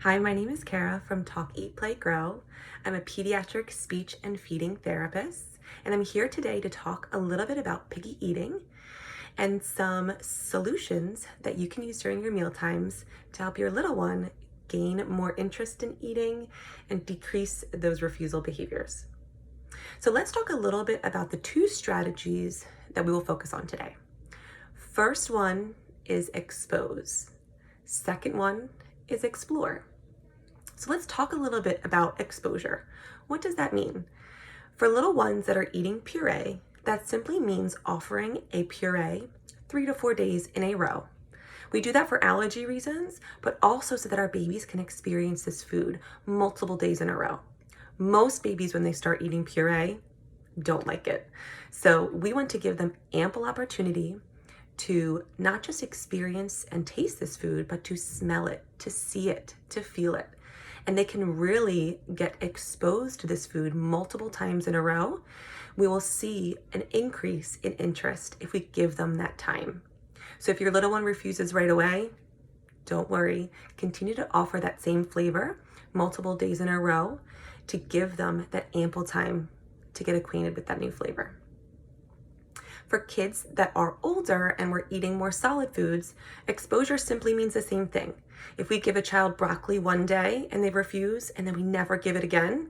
Hi, my name is Cara from Talk, Eat, Play, Grow. I'm a pediatric speech and feeding therapist, and I'm here today to talk a little bit about picky eating and some solutions that you can use during your meal times to help your little one gain more interest in eating and decrease those refusal behaviors. So let's talk a little bit about the two strategies that we will focus on today. First one is expose. Second one is explore. So let's talk a little bit about exposure. What does that mean? For little ones that are eating puree, that simply means offering a puree 3 to 4 days in a row. We do that for allergy reasons, but also so that our babies can experience this food multiple days in a row. Most babies, when they start eating puree, don't like it. So we want to give them ample opportunity to not just experience and taste this food, but to smell it, to see it, to feel it. And they can really get exposed to this food multiple times in a row. We will see an increase in interest if we give them that time. So if your little one refuses right away, don't worry. Continue to offer that same flavor multiple days in a row to give them that ample time to get acquainted with that new flavor. For kids that are older and we're eating more solid foods, exposure simply means the same thing. If we give a child broccoli one day and they refuse and then we never give it again,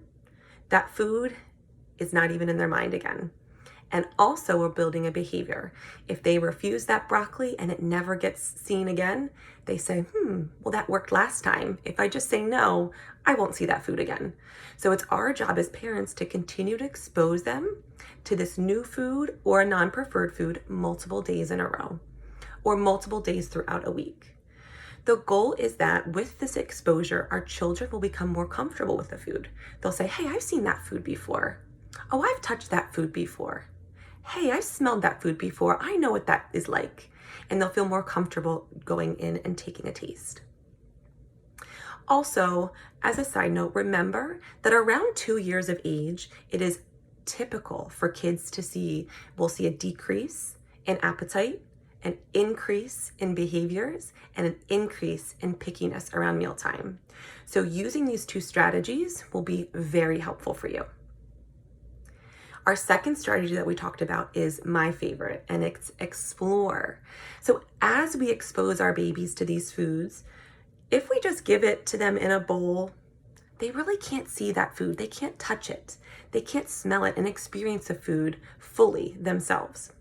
that food is not even in their mind again. And also we're building a behavior. If they refuse that broccoli and it never gets seen again, they say, well, that worked last time. If I just say no, I won't see that food again. So it's our job as parents to continue to expose them to this new food or a non-preferred food multiple days in a row or multiple days throughout a week. The goal is that with this exposure, our children will become more comfortable with the food. They'll say, hey, I've seen that food before. Oh, I've touched that food before. Hey, I've smelled that food before. I know what that is like. And they'll feel more comfortable going in and taking a taste. Also, as a side note, remember that around 2 years of age, it is typical for kids to see, we'll see a decrease in appetite, an increase in behaviors, and an increase in pickiness around mealtime. So using these two strategies will be very helpful for you. Our second strategy that we talked about is my favorite, and it's explore. So as we expose our babies to these foods, if we just give it to them in a bowl, they really can't see that food. They can't touch it. They can't smell it and experience the food fully themselves.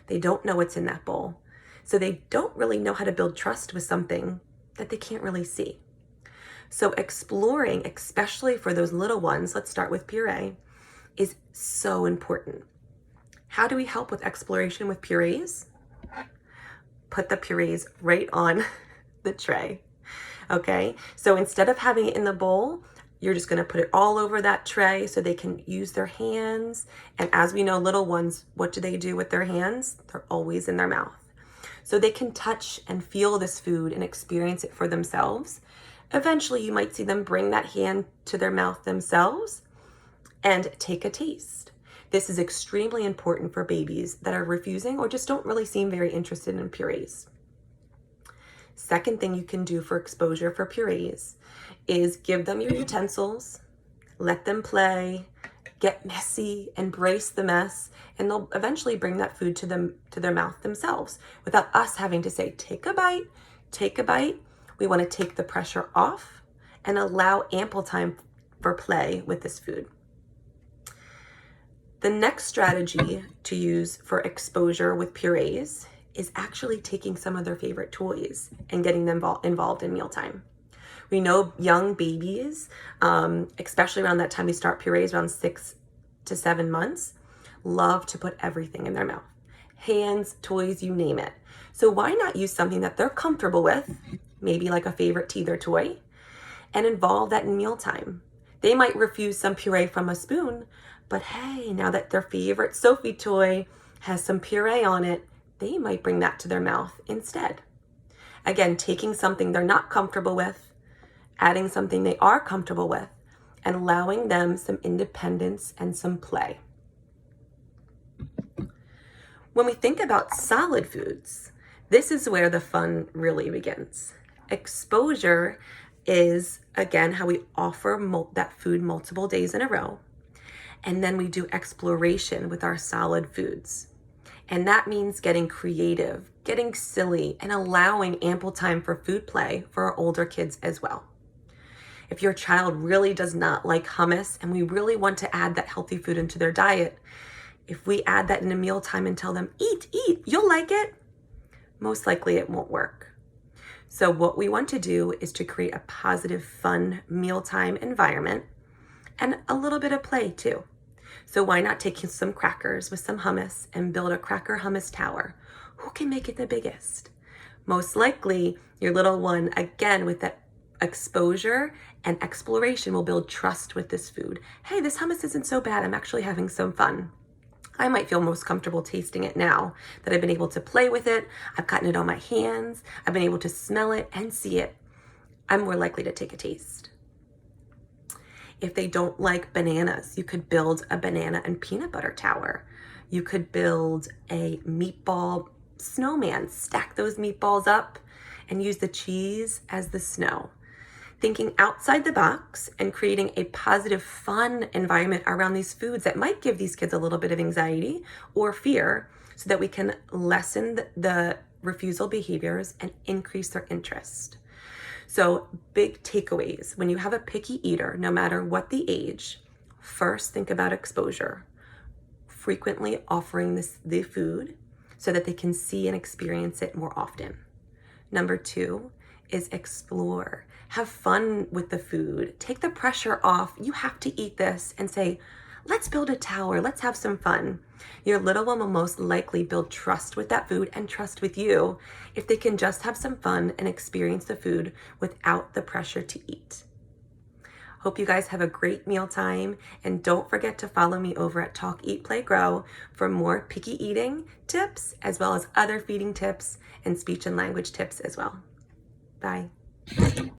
They don't know what's in that bowl. So they don't really know how to build trust with something that they can't really see. So exploring, especially for those little ones, let's start with puree, is so important. How do we help with exploration with purees? Put the purees right on the tray. Okay, so instead of having it in the bowl, you're just going to put it all over that tray so they can use their hands. And as we know, little ones, what do they do with their hands? They're always in their mouth. So they can touch and feel this food and experience it for themselves. Eventually, you might see them bring that hand to their mouth themselves and take a taste. This is extremely important for babies that are refusing or just don't really seem very interested in purees. Second thing you can do for exposure for purees is give them your utensils, let them play, get messy, embrace the mess, and they'll eventually bring that food to their mouth themselves without us having to say, take a bite, take a bite. We want to take the pressure off and allow ample time for play with this food. The next strategy to use for exposure with purees is actually taking some of their favorite toys and getting them involved in mealtime. We know young babies, especially around that time we start purees, around 6 to 7 months, love to put everything in their mouth. Hands, toys, you name it. So why not use something that they're comfortable with, maybe like a favorite teether toy, and involve that in mealtime? They might refuse some puree from a spoon, but hey, now that their favorite Sophie toy has some puree on it, they might bring that to their mouth instead. Again, taking something they're not comfortable with, adding something they are comfortable with, and allowing them some independence and some play. When we think about solid foods, this is where the fun really begins. Exposure is, again, how we offer that food multiple days in a row. And then we do exploration with our solid foods. And that means getting creative, getting silly, and allowing ample time for food play for our older kids as well. If your child really does not like hummus and we really want to add that healthy food into their diet, if we add that in a mealtime and tell them, eat, you'll like it, most likely it won't work. So what we want to do is to create a positive, fun mealtime environment and a little bit of play too. So why not take some crackers with some hummus and build a cracker hummus tower? Who can make it the biggest? Most likely your little one, again, with that exposure and exploration, will build trust with this food. Hey, this hummus isn't so bad. I'm actually having some fun. I might feel most comfortable tasting it now that I've been able to play with it. I've gotten it on my hands. I've been able to smell it and see it. I'm more likely to take a taste. If they don't like bananas, you could build a banana and peanut butter tower. You could build a meatball snowman, stack those meatballs up and use the cheese as the snow. Thinking outside the box and creating a positive, fun environment around these foods that might give these kids a little bit of anxiety or fear so that we can lessen the refusal behaviors and increase their interest. So big takeaways: when you have a picky eater, no matter what the age, first think about exposure, frequently offering the food so that they can see and experience it more often. Number 2 is explore. Have fun with the food. Take the pressure off. You have to eat this, and say, let's build a tower. Let's have some fun. Your little one will most likely build trust with that food and trust with you if they can just have some fun and experience the food without the pressure to eat. Hope you guys have a great mealtime, and don't forget to follow me over at Talk, Eat, Play, Grow for more picky eating tips, as well as other feeding tips and speech and language tips as well. Bye.